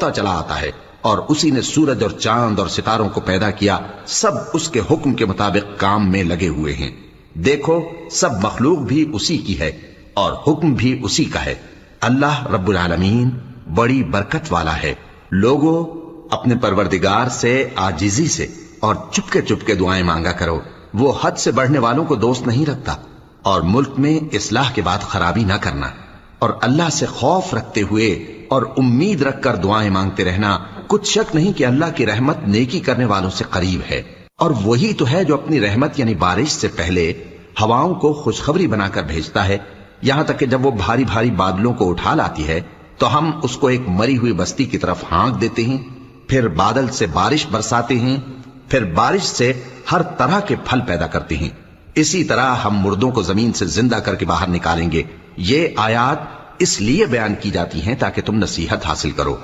دوڑتا چلا آتا ہے، اور اسی نے سورج اور چاند اور ستاروں کو پیدا کیا، سب اس کے حکم کے مطابق کام میں لگے ہوئے ہیں۔ دیکھو سب مخلوق بھی اسی کی ہے اور حکم بھی اسی کا ہے۔ اللہ رب العالمین بڑی برکت والا ہے۔ لوگوں اپنے پروردگار سے عاجزی سے اور چپکے چپکے دعائیں مانگا کرو، وہ حد سے بڑھنے والوں کو دوست نہیں رکھتا، اور ملک میں اصلاح کے بعد خرابی نہ کرنا، اور اللہ سے خوف رکھتے ہوئے اور امید رکھ کر دعائیں مانگتے رہنا۔ کچھ شک نہیں کہ اللہ کی رحمت نیکی کرنے والوں سے قریب ہے، اور وہی تو ہے جو اپنی رحمت یعنی بارش سے پہلے ہواؤں کو خوشخبری بنا کر بھیجتا ہے، یہاں تک کہ جب وہ بھاری بھاری بادلوں کو اٹھا لاتی ہے تو ہم اس کو ایک مری ہوئی بستی کی طرف ہانک دیتے ہیں، پھر بادل سے بارش برساتے ہیں، پھر بارش سے ہر طرح کے پھل پیدا کرتے ہیں۔ اسی طرح ہم مردوں کو زمین سے زندہ کر کے باہر نکالیں گے۔ یہ آیات اس لیے بیان کی جاتی ہیں تاکہ تم نصیحت حاصل کرو۔